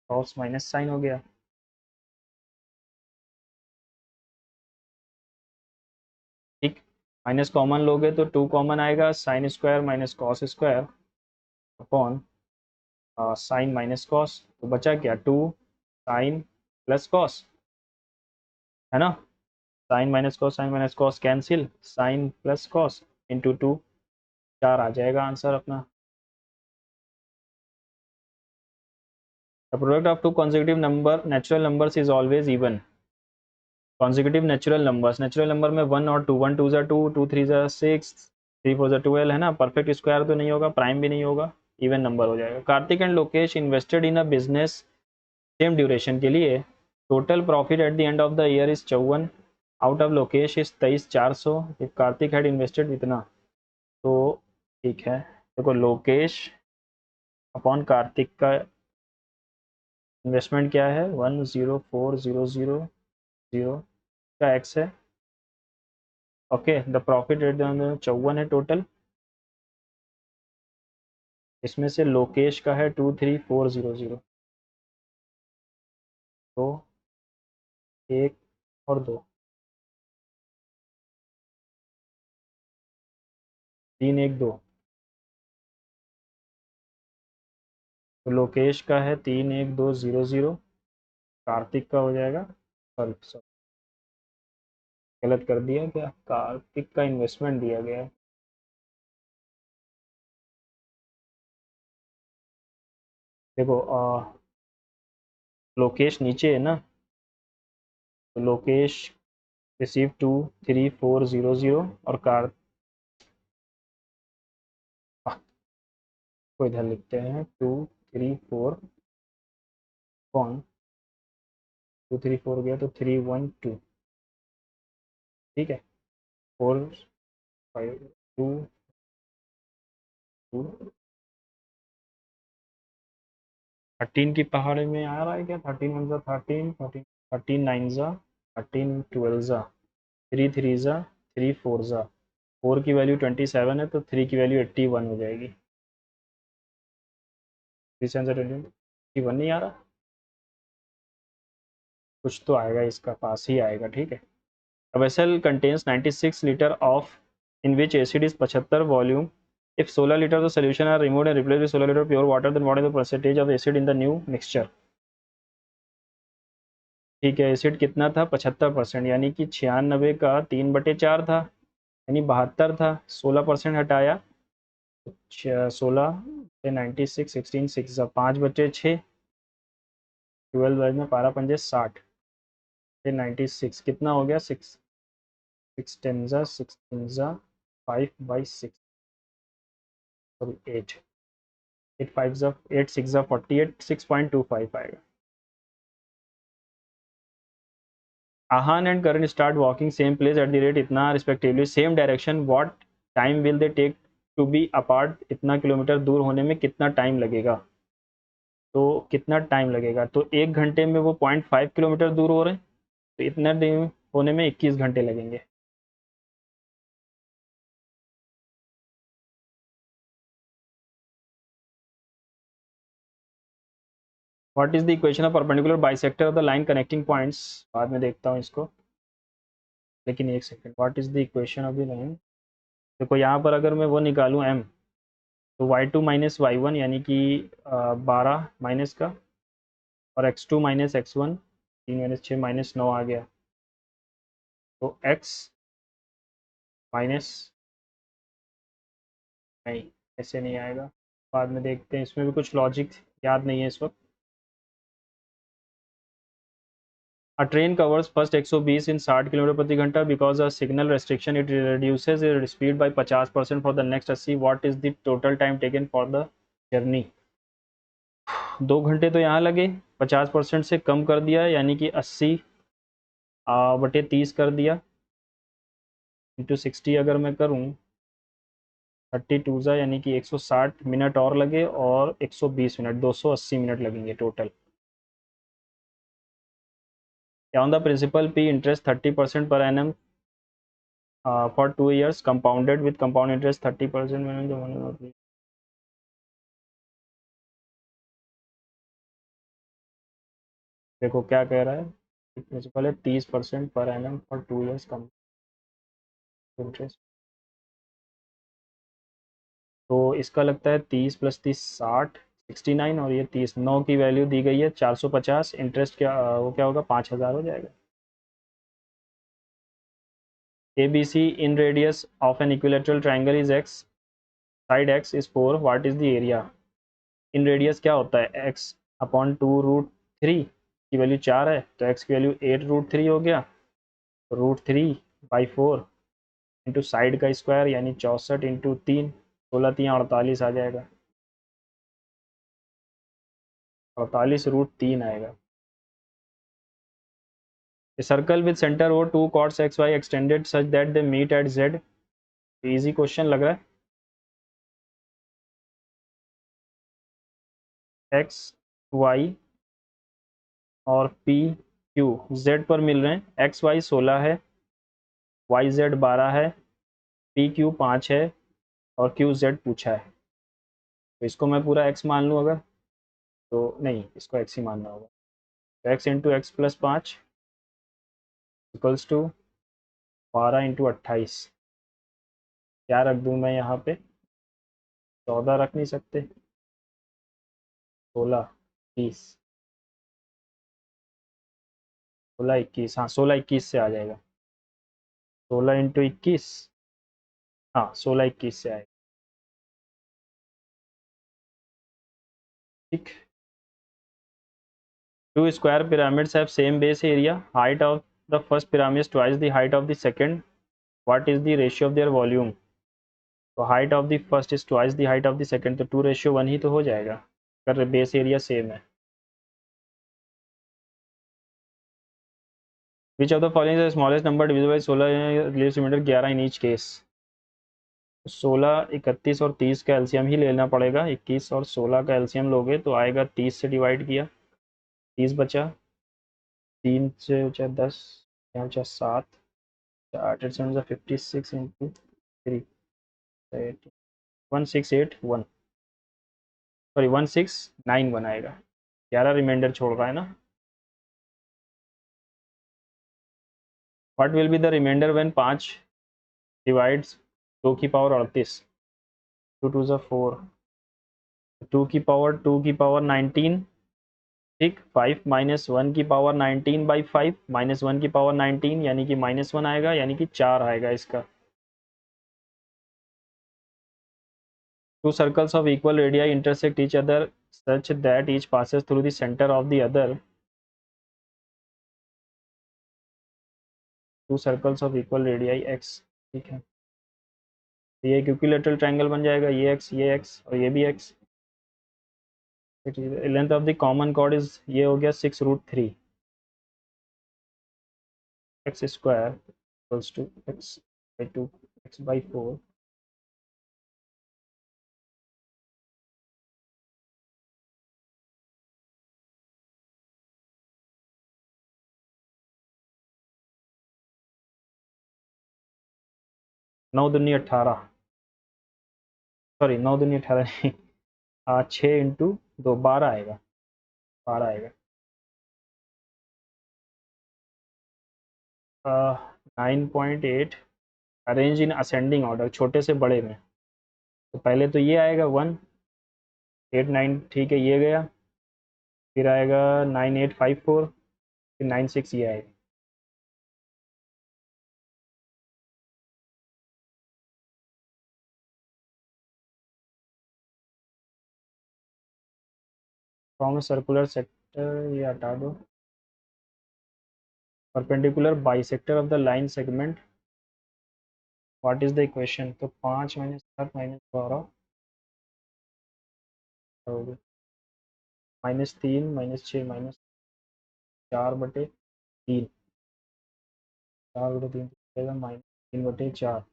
cos minus sine हो गया। ठीक, माइनस कॉमन लोगे तो 2 कॉमन आएगा, sine square minus cos square upon sine minus cos, तो बचा क्या, 2 साइन प्लस कॉस, है ना, sine minus cos cancel, sine plus cos into 2, 4 आ जाएगा आंसर अपना। The product of 2 consecutive natural numbers is always even। consecutive natural number में 1 और 2, 1 2 2, 2 3 6, 3 4 12 है ना, परफेक्ट स्क्वायर तो नहीं होगा, प्राइम भी नहीं होगा, इवन नंबर हो जाएगा। Kartik and Lokesh invested in a business same duration के लिए, total profit at the end of the year is 54, out of Lokesh is 23,400, if Kartik had invested इतना। तो ठीक है, देखो लोकेश अपॉन कार्तिक का इन्वेस्टमेंट क्या है, 104,000 का एक्स है। ओके, द प्रॉफिट रेट 54 है टोटल, इसमें से लोकेश का है 23,400, तो 1 और 2, 3, 1, 2, तो लोकेश का है 3,1,2,0,0, कार्तिक का हो जाएगा, सॉरी सॉरी गलत कर दिया क्या, कार्तिक का इन्वेस्टमेंट दिया गया है। देखो लोकेश नीचे है ना, तो लोकेश रिसीव 2,3,4,0,0 और कार को इधर लिखते हैं 2,3,4 कौन 2,3,4 गया तो 3,1,2, ठीक है, 4,5,2,2 13 की पहाड़ी में आ रहा है क्या, 13 × 13, 13 × 9 13 × 12 3 3 3 4 4 की वैल्यू 27 है, तो 3 की वैल्यू 81 हो जाएगी। 3 नहीं आ रहा, कुछ तो आएगा, इसका पास ही आएगा, ठीक है। A vessel contains 96 liter of in which acid is 75 volume. If 16 liters of solution are removed and replaced with 16 liters of pure water, then what is the percentage of acid in the new mixture? ठीक है, acid कितना था, 75%, यानी कि 96 का 3/4 था, यानी 72 था, 16% हटाया, 16 से 96, 16 6 5/6, 12 में 12×5 60 से 96 कितना हो गया, 6 6 10 5/6 सॉरी 8 8 5 8 6 48 6.25 आएगा। Ahan and Karan start walking same place at the rate इतना respectively same direction, what time will they take to be apart, इतना किलोमीटर दूर होने में कितना टाइम लगेगा, तो कितना टाइम लगेगा, तो 1 घंटे में वो 0.5 किलोमीटर दूर हो रहे हैं, तो इतना टाइम होने में 21 घंटे लगेंगे। What is the equation of perpendicular bisector of the line connecting points, बाद में देखता हूँ इसको, लेकिन एक second, what is the equation of the line, देखो यहाँ पर अगर मैं वो निकालूँ m, तो y2 माइनस y1 यानी कि 12 माइनस का, और x2 माइनस x1 3 - 6 - 9 आ गया, तो x माइनस, नहीं ऐसे नहीं आएगा, बाद में देखते हैं, इसमें भी कुछ लॉजिक याद नहीं है इस वक्त। A train covers first 120 in 60 kilometre प्रति घंटा, because of signal restriction it reduces its speed by 50% for the next 80, what is the total time taken for the journey। 2 घंटे तो यहाँ लगे, 50% से कम कर दिया, यानी कि 80/30 कर दिया, इंटू 60 अगर मैं करूँ 32 यानी कि 160 मिनट और लगे, और 120 मिनट 280 मिनट लगेंगे total. On the principal P interest 30% per annum for 2 years compounded with compound interest 30%। देखो क्या कह रहा है, प्रिंसिपल है 30% per annum for 2 years come interest, तो इसका लगता है 30 + 30 60 69, और ये 30 9 की वैल्यू दी गई है 450, इंटरेस्ट क्या वो क्या होगा 5,000 हो जाएगा। ABC in radius of an equilateral triangle is x, side x is 4, what is the area। In radius क्या होता है, x/2√3 की वैल्यू 4 है, तो x की वैल्यू 8√3 हो गया, √3/4 इंटू साइड का स्क्वायर यानी 64 इंटू 3, 16 3 48 आ जाएगा। 48√3 आएगा। A circle with center O 2 cots xy extended such that they meet at z। Easy question लग रहा है। x y और p q z पर मिल रहे हैं। x y 16 है, y z 12 है, p q 5 है और q z पूछा है। तो इसको मैं पूरा x मान लूँ अगर, तो नहीं, इसको x ही मानना होगा। तो x into x plus 5 equals to 12 into 28। क्या रख दूँ मैं यहाँ पे? 14 रख नहीं सकते? 16 30 16 21, हाँ 16 21 से आ जाएगा। 16 इंटू 21, हाँ 16 21 से आएगा। ठीक। Two square pyramids have same base area. Height of the first pyramid is twice the height of the second. What is the ratio of their volume? तो height of the first is twice the height of the second, तो 2:1 ही तो हो जाएगा अगर base area same है। Which of the following is the smallest number divisible by 16 leaves remainder 11 in each case? 16, 31 और 30 का LCM ही लेना पड़ेगा। 21 और 16 का एलसीएम लोगे तो आएगा 30 से डिवाइड किया, 30 बचा, 3 से बचा 10, यहाँ बचा 7, 8 8 7 56 इंटू 3 1681, सॉरी 1691 आएगा। 11 रिमाइंडर छोड़ रहा है ना। What will be the reminder when 5 divides 2 की पावर 38, 2 2 ज़ा 4, 2 की पावर 19, ठीक। 5 माइनस 1 की पावर 19 बाई 5 माइनस 1 की पावर 19 यानी कि -1 आएगा, यानी कि 4 आएगा इसका। Two circles of equal radii intersect each other such that each passes through the center of the other. Two circles of equal radii x, ठीक है। ये इक्विलैटरल ट्रायंगल बन जाएगा, ये x और ये भी x। Length of the common chord is, ये हो गया 6√3 x square equals to x by 2 x by 4। नौ दूनी 18, सॉरी 9 दूनी 18 नहीं, 6 इंटू 2 12 आएगा, 12 आएगा। 9.8 अरेंज इन असेंडिंग ऑर्डर, छोटे से बड़े में। तो पहले तो ये आएगा 1 8 9, ठीक है, ये गया। फिर आएगा 9854, फिर 96, ये आएगा। फ्रॉम सर्कुलर सेक्टर, ये हटा दो। Perpendicular bisector of the line segment, what is the equation? तो 5 माइनस 7 माइनस 12 -3 -6 -4/3, 4/3 -3/4।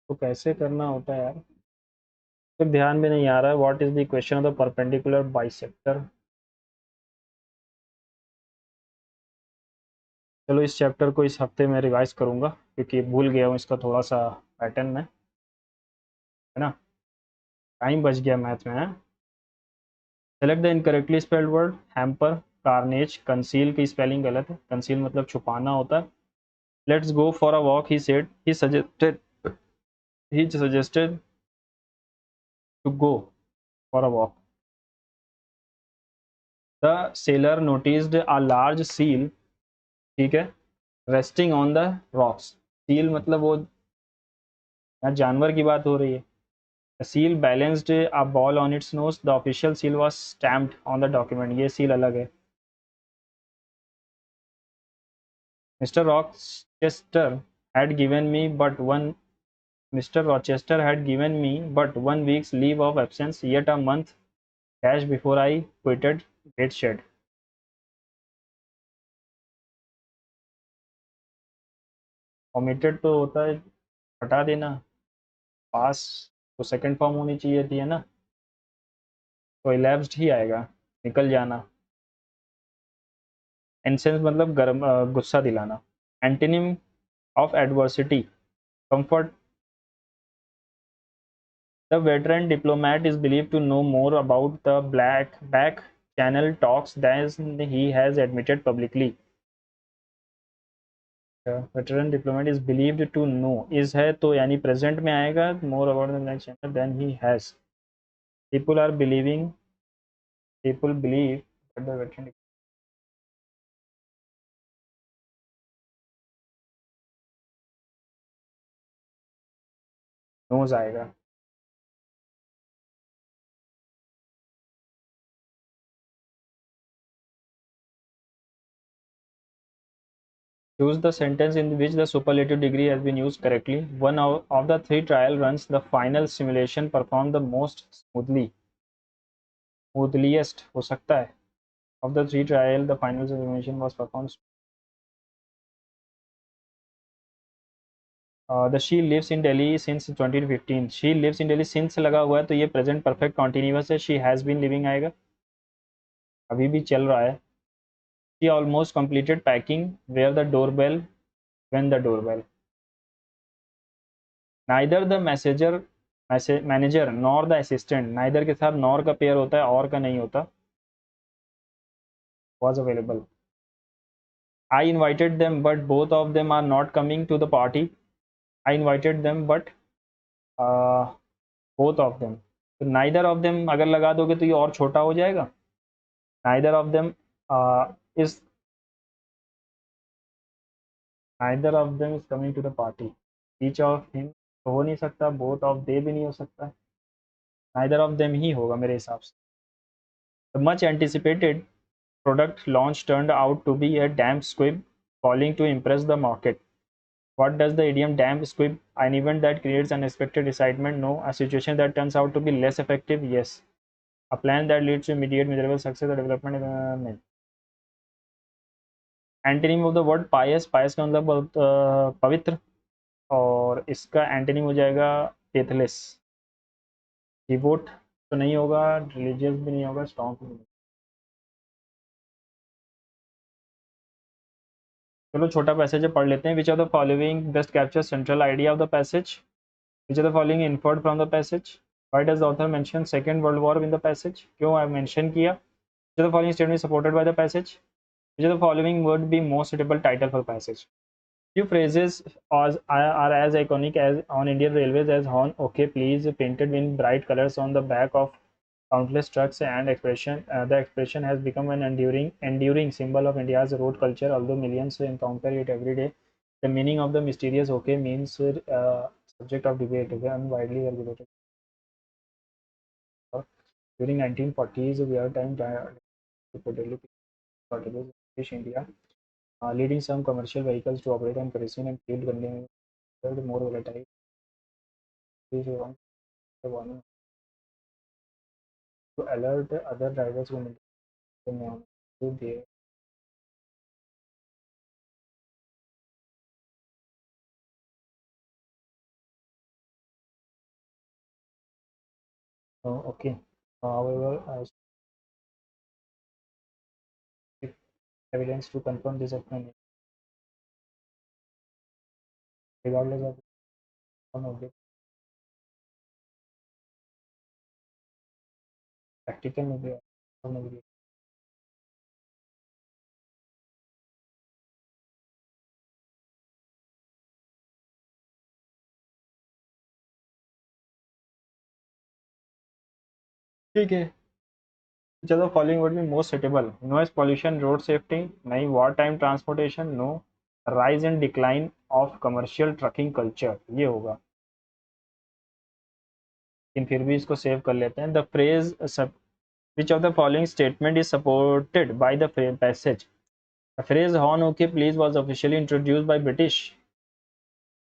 तो कैसे करना होता है यार, तो ध्यान में नहीं आ रहा है। What is the equation of the perpendicular bisector? चलो इस चैप्टर को इस हफ्ते में रिवाइज करूंगा क्योंकि भूल गया हूँ इसका थोड़ा सा पैटर्न में, है ना। टाइम बच गया मैथ में, है। Select the incorrectly spelled word hamper, carnage, conceal की स्पेलिंग गलत है, कंसील मतलब छुपाना होता है। Let's go for a walk, he said, he suggested to go for a walk. The sailor noticed a large seal, ठीक है, resting on the rocks. Seal मतलब वो, यहाँ जानवर की बात हो रही है। The seal balanced a ball on its nose. The official seal was stamped on the document. ये seal अलग है। Mr. Rochester had given me but one Mr. Rochester had given me but 1 week's leave of absence, yet a month dashed before I quitted Gateshead. Omitted तो होता है हटा देना, पास तो second form होनी चाहिए थी, है ना, तो elapsed ही आएगा, निकल जाना। इंसेंस मतलब गर्म, गुस्सा दिलाना। Antonym of adversity, comfort. The veteran diplomat is believed to know more about the black back channel talks than he has admitted publicly. Veteran diplomat is believed to know is है तो यानी present में आएगा, more about the black channel than he has. People are believing, people believe that the veteran knows आएगा। Choose the sentence in which the superlative degree has been used correctly. One of the three trial runs, the final simulation performed the most smoothly. Smoothliest हो सकता है। Of the three trial, the final simulation was performed. The she lives in Delhi since 2015. She lives in Delhi since लगा हुआ है तो ये present perfect continuous है। She has been living आएगा, अभी भी चल रहा है। She almost completed packing where the doorbell when the doorbell. Neither the manager nor the assistant, neither के साथ nor का पेयर होता है, और का नहीं होता। Was available. I invited them but both of them are not coming to the party. I invited them but uh, both of them, तो neither of them अगर लगा दोगे तो ये और छोटा हो जाएगा। neither of them is neither of them is coming to the party. each of him तो हो नहीं सकता, both of they भी नहीं हो सकता, neither of them ही होगा मेरे हिसाब से। the much anticipated product launch turned out to be a damp squib calling to impress the market. What does the idiom damp squib? An event that creates unexpected excitement? No. A situation that turns out to be less effective? Yes. A plan that leads to immediate measurable success or development? नहीं। Antonym of the word पायस, पायस का मतलब पवित्र, और इसका antonym हो जाएगा faithless. Devote तो नहीं होगा, रिलीजियस भी नहीं होगा, स्ट्रॉन्ग भी नहीं। चलो छोटा पैसेज पढ़ लेते हैं। विच of the following best capture central idea of the passage? Which of the following inferred from the passage? Why does the author mention second world war in the passage? क्यों mention किया? विच of the following statement supported by the passage? Which of the following word B most suitable title for passage? Few phrases are as iconic as on Indian Railways as "Horn OK Please," painted in bright colors on the back of countless trucks, and the expression has become an enduring symbol of India's road culture. Although millions encounter it every day, the meaning of the mysterious "OK" means subject of debate and widely regulated. During 1940s, wartime reportedly shortages in British India, leading some commercial vehicles to operate on kerosene and fuel consumed more volatile. This is wrong. The warning to alert other drivers when to their okay. However, if evidence to confirm this explanation, regardless of one object, practical maybe. ठीक है, चलो following would be most suitable. Noise pollution, road safety नहीं, war time transportation no, rise and decline of commercial trucking culture ये होगा, लेकिन फिर भी इसको सेव कर लेते हैं। The phrase which of the following statement is supported by the passage? The phrase horn okay please was officially introduced by British.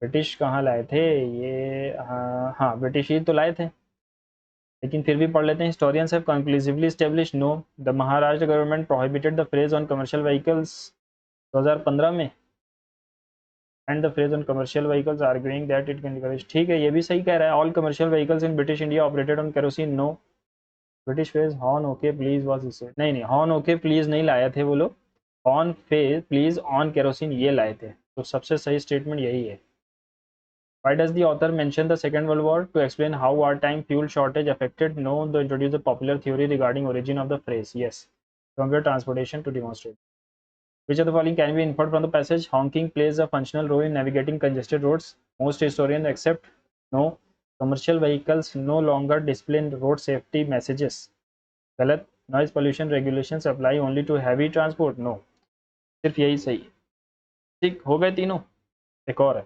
British कहाँ लाए थे ये? हाँ हाँ, ब्रिटिश ही तो लाए थे, लेकिन फिर भी पढ़ लेते हैं। Historians have conclusively established no the Maharashtra government prohibited the phrase on commercial vehicles 2015 में, and the phrase on commercial vehicles arguing that it can encourage। ठीक है, ये भी सही कह रहा है। All commercial vehicles in British India operated on kerosene. No. British phrase horn okay please was इसे, नहीं नहीं, हॉर्न ओके प्लीज नहीं लाए थे वो लोग, ऑन फे प्लीज ऑन केरोसिन ये लाए थे। तो सबसे सही स्टेटमेंट यही है। Why does the author mention the Second World War? To explain how wartime fuel shortage affected? No, to introduce a popular theory regarding origin of the phrase. Yes, from transportation to demonstrate. Which of the following can be inferred from the passage? Honking plays a functional role in navigating congested roads. Most historians accept. No. Commercial vehicles no longer display road safety messages. गलत. Noise pollution regulations apply only to heavy transport. No. सिर्फ यही सही है। ठीक हो गए तीनों। एक और है।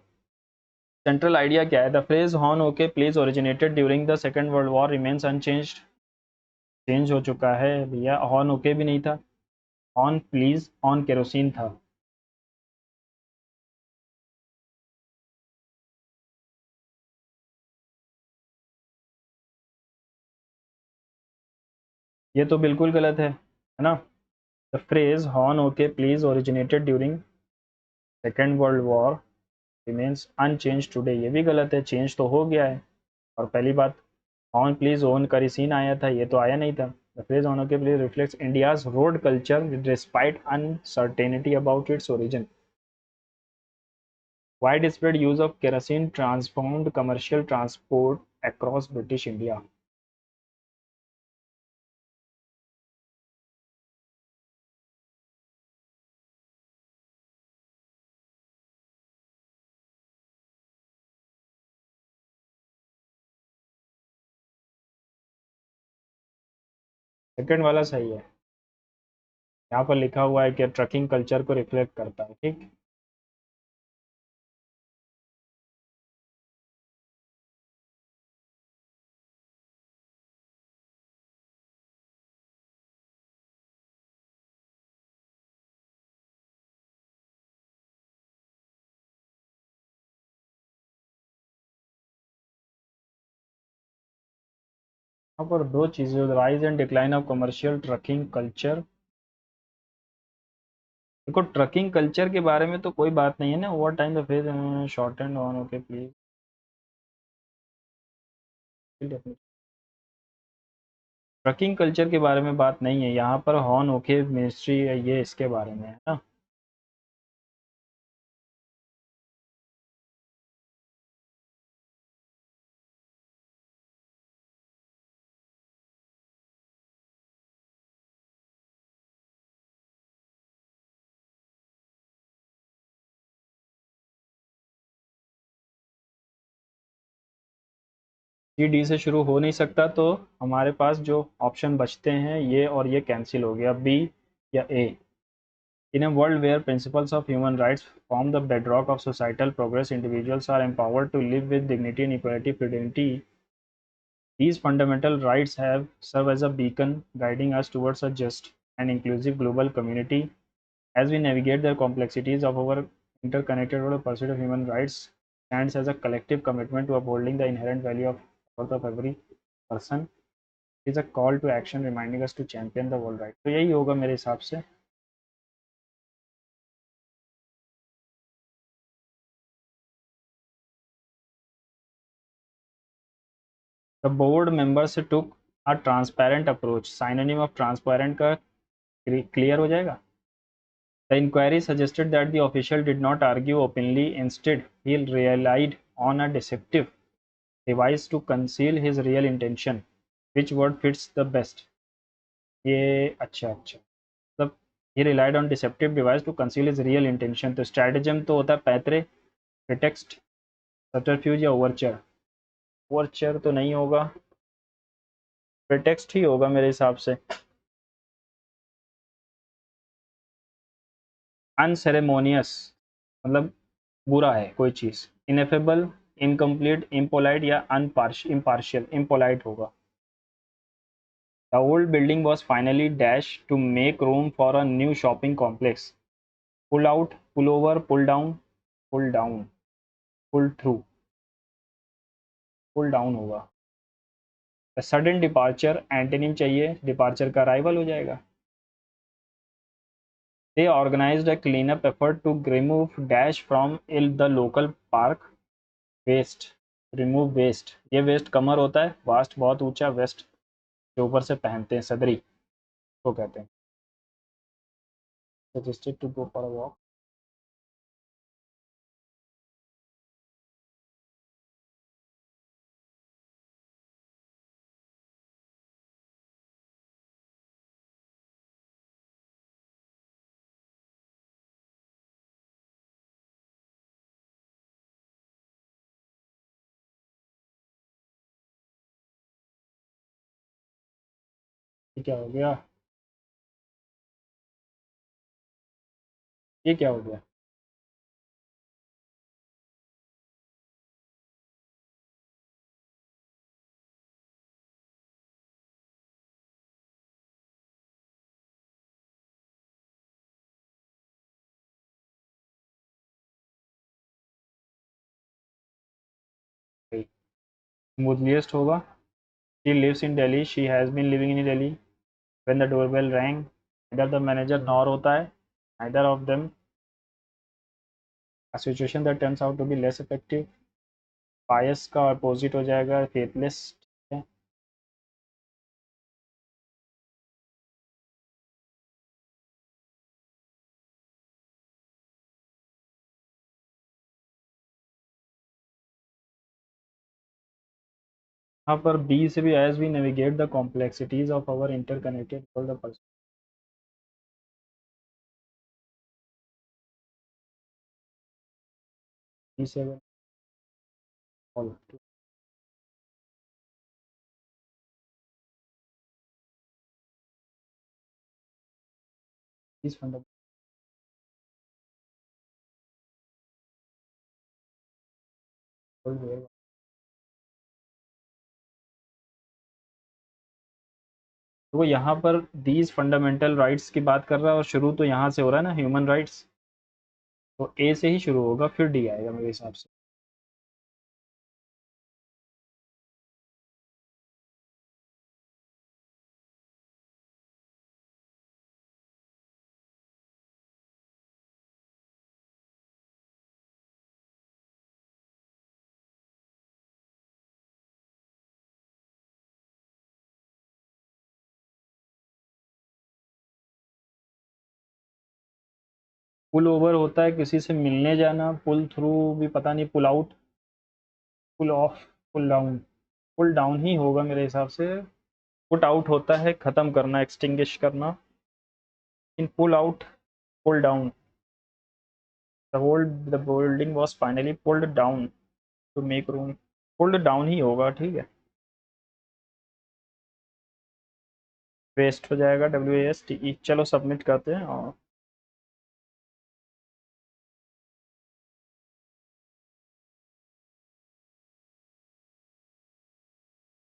सेंट्रल आइडिया क्या है? The phrase horn okay please originated during the second world war remains unchanged. Change हो चुका है भैया, हॉर्न ओके भी नहीं था, ऑन प्लीज ऑन केरोसिन था। ये तो बिल्कुल गलत है ना? The phrase horn okay please originated during second world war remains unchange today, ये भी गलत है, चेंज तो हो गया है। और पहली बात, ऑन प्लीज ओन करिसीन आया था, ये तो आया नहीं था। The phrase on okay please reflects India's road culture despite uncertainty about its origin. Widespread use of kerosene transformed commercial transport across British India. Second वाला सही है, यहाँ पर लिखा हुआ है कि ट्रकिंग कल्चर को रिफ्लेक्ट करता है। ठीक, यहाँ पर दो चीजें, rise and decline of commercial trucking culture. देखो, ट्रकिंग कल्चर के बारे में तो कोई बात नहीं है ना। Over time the phrase short and on okay please. Trucking culture के बारे में बात नहीं है यहाँ पर, हॉर्न ओके मिनिस्ट्री ये इसके बारे में है ना। सी डी से शुरू हो नहीं सकता, तो हमारे पास जो ऑप्शन बचते हैं ये और ये कैंसिल हो गया, बी या ए। In a world where principles of human rights form the bedrock of societal progress, individuals are empowered to live with dignity and equality. Fraternity. These fundamental rights have served as a beacon guiding us towards a just and inclusive global community. As we navigate the complexities of our interconnected world, the pursuit of human rights stands as a collective commitment to upholding the inherent value of worth of every person. It is a call to action reminding us to champion the world right. तो यही होगा मेरे हिसाब से। The board members took a transparent approach. Synonym of transparent का clear हो जाएगा। The inquiry suggested that the official did not argue openly. Instead, he relied on a deceptive device to conceal his real intention. Which word fits the best? ये अच्छा अच्छा, मतलब he relied on deceptive device to conceal his real intention। तो stratagem तो होता है पैतरे, pretext, subterfuge या overture। overture तो नहीं होगा, pretext ही होगा मेरे हिसाब से। अनसेरेमोनियस मतलब बुरा है कोई चीज़। इनएफेबल, इनकम्प्लीट, इम्पोलाइट या इम्पार्शियल, इम्पोलाइट होगा। The old building was finally dash to make room for a new shopping complex. Pull out, pull over, pull down, pull down, pull through, pull down होगा। Sudden departure antonym चाहिए, departure का arrival हो जाएगा। They organized a cleanup effort to remove dash from the local park waste, remove waste। ये waste कमर होता है, vast बहुत ऊंचा, वेस्ट जो ऊपर से पहनते हैं, सदरी को कहते हैं। Suggested to go for a walk। ये क्या हो गया, ये क्या हो गया? स्मूथलीस्ट होगा। She lives in Delhi, she has been living in Delhi when the doorbell rang। इधर द मैनेजर नॉर होता है, neither of them। A situation that turns out to be less effective। पायस का अपोजिट हो जाएगा फेथलेस। यहाँ पर B से भी as we navigate the complexities of our interconnected world the person. B से ऑल इज फंडामेंटल। तो वो यहाँ पर दीज फंडामेंटल राइट्स की बात कर रहा है और शुरू तो यहाँ से हो रहा है ना, ह्यूमन राइट्स। तो ए से ही शुरू होगा फिर डी आएगा मेरे हिसाब से। पुल ओवर होता है किसी से मिलने जाना, पुल थ्रू भी पता नहीं, pull out, pull off, pull down, pull down ही होगा मेरे हिसाब से। पुट आउट होता है ख़त्म करना, एक्सटिंग्विश करना। इन pull out, pull down, the building was finally pulled down to make room। Pulled down ही होगा, ठीक है। वेस्ट हो जाएगा, WASTE। चलो सबमिट करते हैं। और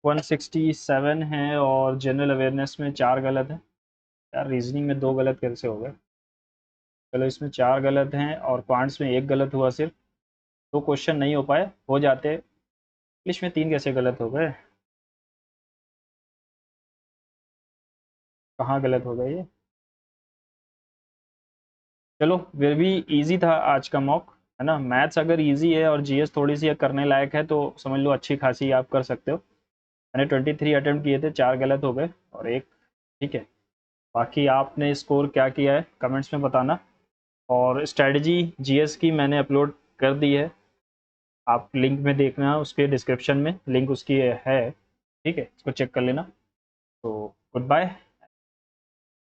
167 है और जनरल अवेयरनेस में 4 गलत हैं। यार रीजनिंग में 2 गलत कैसे हो गए? चलो इसमें 4 गलत हैं और क्वांट्स में 1 गलत हुआ सिर्फ। 2 क्वेश्चन नहीं हो पाए, हो जाते। इंग्लिश में 3 कैसे गलत हो गए? कहाँ गलत हो गए ये? चलो फिर भी इजी था आज का मॉक, है ना। मैथ्स अगर इजी है और जीएस थोड़ी सी करने लायक है तो समझ लो अच्छी खासी आप कर सकते हो। मैंने 23 अटेम्प्ट किए थे, 4 गलत हो गए और एक ठीक है। बाकी आपने स्कोर क्या किया है कमेंट्स में बताना। और स्ट्रेटजी जीएस की मैंने अपलोड कर दी है, आप लिंक में देखना, उसके डिस्क्रिप्शन में लिंक उसकी है, ठीक है, इसको चेक कर लेना। तो गुड बाय।